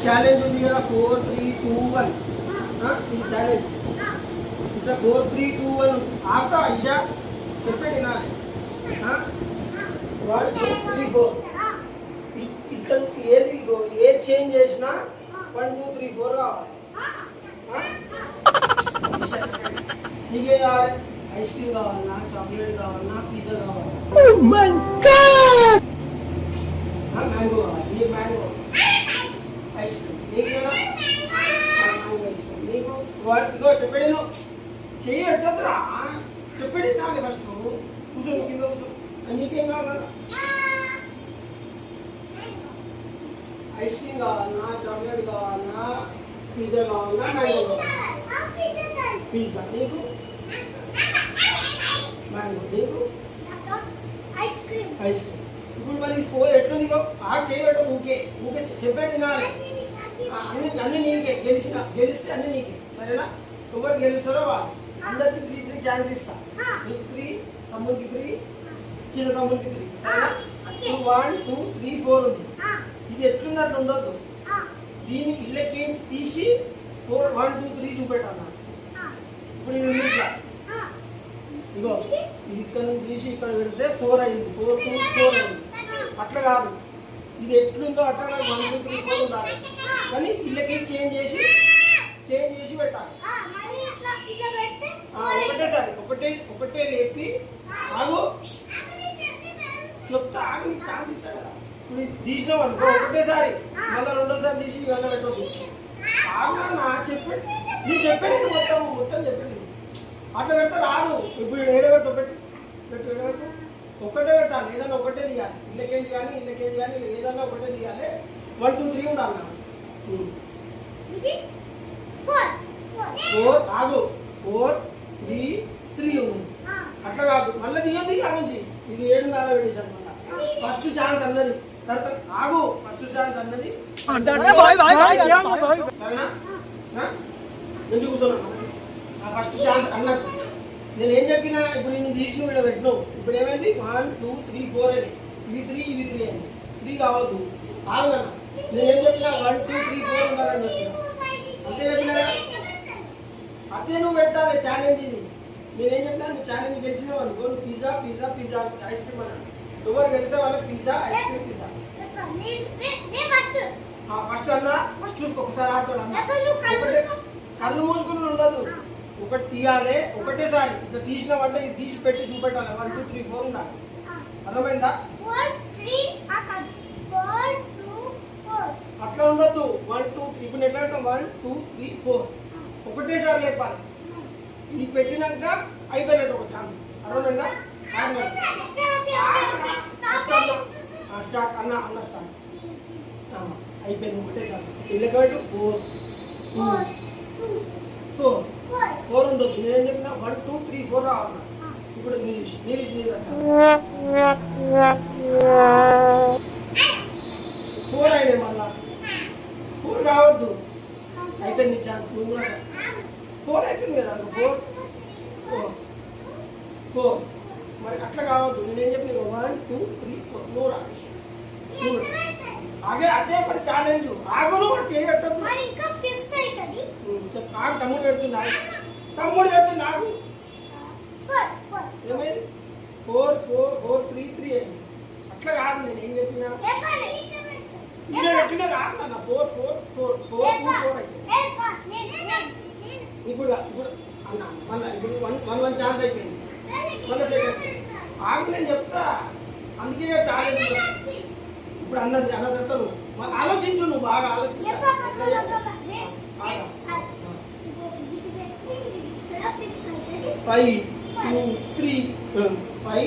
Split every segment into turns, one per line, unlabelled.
Challenge ఉంది కదా 4 3 2 1 ఇది ఛాలెంజ్ ఇట్లా 4 3 2 1 ఆపుతా ఇషా చెప్పండి నా 1 2 3 4 ఇక్కడ ఏది చేంజ్ చేసినా 1 2 3 4 కావాలి నీకేం కావాలి ఐస్ క్రీమ్ కావాలన్నా చాక్లెట్ కావాలన్నా పిజ్జా కావాలన్నా మ్యాంగో కావాలి నీకు మ్యాంగో ఐస్ క్రీమ్ నీకు కదా మ్యాంగో ఐస్ క్రీమ్ నీకు ఇగో చెప్పండి నువ్వు చెయ్యి పెట్టద్దురా చెప్పండి నాలుగు ఫస్ట్ కూర్చో కింద కూర్చో నీకేం కావాలన్నా ఐస్ క్రీమ్ కావాలన్నా చాక్లెట్ కావాలన్నా పిజ్జా కావాలన్నా మ్యాంగో కావాలన్నా పిజ్జా నీకు మ్యాంగో నీకు ఐస్ క్రీమ్ ఇప్పుడు మరి 4 ఎట్లుంది చేయబెట్ట ఊకే ఊకే చెప్పండి తినాలి అన్ని నీకే గెలిస్తే అన్ని నీకే సరేనా ఎవరు గెలుస్తారో వాళ్ళు అందరికి 3 3 ఛాన్స్ ఇస్తా నీకు 3 తమ్ముడికి 3 చిన్న తమ్ముడికి 3 సరేనా 1 2 3 4 ఉంది ఇది ఎట్లుంది అట్లా ఉండొద్దు దీన్ని ఇళ్ళకి తీసి 4 1 2 3 చూపెట్టాలి ఇప్పుడు ఇది ఉంది ఇట్లా ఇగో ఇది ఇక్కడ నుంచి తీసి ఇక్కడ పెడితే 4 అయింది 4 2 4 అయింది అట్లా కాదు ఇది ఎట్లుందో అట్లా 1 2 3 4 ఉండాలి కానీ ఇళ్ళకి చేంజ్ చేసి పెట్టాలి ఒకటేసారి ఒకటే రేపి ఆగు చెప్తా ఆగు నీకు ఛాన్స్ ఇస్తాడు కదా ఇప్పుడు తీసినావు అనుకో ఒకటేసారి మళ్ళీ రెండోసారి తీసి ఇవాళ పెట్టదు ఆగు నా చెప్పండి నేను చెప్పండి మొత్తం చెప్పండి అట్లా పెడితే రాదు ఇప్పుడు ఏడబెట్టు ఏడబెట్టు ఒకటే పెట్టాలి ఏదన్నా ఒకటే తీయాలి ఇళ్ళకేజీ కానీ ఏదన్నా ఒకటే తీయాలి 1 2 3 ఉండాలి 4 ఆగు 4 3 3 ఉంది అట్లా కాదు మళ్ళీ తీయద్దు ఇక నుంచి ఇది 7 నాలుగు పెట్టేశాను మళ్ళీ ఫస్ట్ ఛాన్స్ అన్నది తర్వాత ఆగు ఫస్ట్ ఛాన్స్ అన్నది ఎందుకు కూర్చున్నాను ఫస్ట్ ఛాన్స్ అన్నది నేను ఏం చెప్పినా ఇప్పుడు నేను తీసిన వీడియో పెట్టినావు ఇప్పుడు ఏమైంది 1 2 3 4 అని ఇవి 3 అని 3 కావద్దు ఆగు నేను ఏం చెప్పినా 1 2 3 4 ఉండాలని చెప్పినా అంతే చెప్పినా అదే నువ్వు పెట్టాలి ఛాలెంజ్ ఇది నేనేం చెప్పినా నువ్వు ఛాలెంజ్ గెలిచినావు అనుకో నువ్వు పిజ్జా ఐస్ క్రీమ్ అన్నాడు ఎవరు గెలిచే వాళ్ళకి pizza ice cream pizza first అన్నా ఫస్ట్ ఒకసారి ఆడుతాడు కళ్ళు మూసుకుని ఉండదు ఒకటి తీయాలి ఒకటేసారి ఇట్లా తీసినావంటే ఇది తీసి పెట్టి చూపెట్టాలి 1 2 3 4 ఉండాలి అర్థమైందా అట్లా ఉండొద్దు 1 2 3 ఇప్పుడు ఎట్లా పెట్టాం 1 2 3 4 ఒకటేసారి లేపాలి ఇది పెట్టినాక అయిపోయినట్టు ఒక ఛాన్స్ అర్థమైందా స్టార్ట్ అన్న స్టార్ట్ అయిపోయింది ఒకటే ఛాన్స్ ఇళ్ళకి పెట్టు 4 ఉండొద్దు నేనేం చెప్పినా 1 2 3 4 రావాలి ఇప్పుడు నీళ్ళు 4 అయినాయి మళ్ళా 4 కావద్దు అయిపోయింది ఛాన్స్ నువ్వు కూడా 4 అయిపోయింది కదా 4 మరి అట్లా కావద్దు నేనేం చెప్పిన 1 2 3 4 నువ్వు రాకేష్ అదే మరి ఛాలెంజ్ ఆగు నువ్వు చేయబెట్టద్దు ఆగు తమ్ముడు పెడుతున్నా ఆగు ఏమైంది 4 3 3 అయింది అట్లా కాదు నేను ఏం చెప్పినా పెట్టినా రాదు నాన్న 4 2 4 అయితే ఇప్పుడు అన్న మళ్ళీ ఇప్పుడు 1 ఛాన్స్ అయిపోయింది మళ్ళీ సెకండ్ ఆగు నేను చెప్తా అందుకే ఛాలెంజ్ ఇప్పుడు అన్న తర్వాత నువ్వు ఆలోచించు నువ్వు బాగా ఆలోచించు 5 2 3 5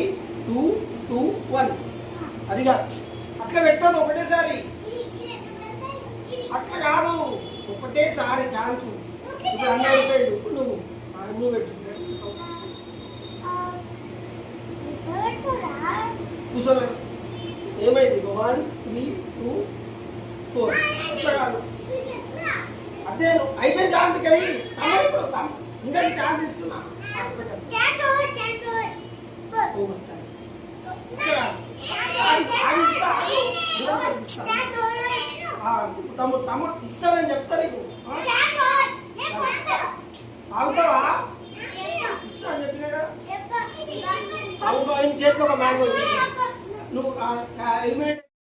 2 2 1 అదిగా అట్లా పెట్టాను ఒకటేసారి అట్లా కాదు ఒకటేసారి ఛాన్స్ ఇప్పుడు అన్న అయిపోయాడు ఇప్పుడు నువ్వు పెట్టు కూర్చోలే ఏమైంది 1 3 2 4 అట్లా కాదు అదే అయిపోయిన ఛాన్స్ ఇక్కడ ఇప్పుడు ఇంకా ఛాన్స్ ఇస్తున్నా తమ్ముడు ఇస్తానని చెప్తా నీకు. ఆగుతావా? ఇస్తా అని చెప్పినా కదా. అవును, ఆయన చేతిలో ఒక మ్యాంగో. నువ్వు హెల్మెట్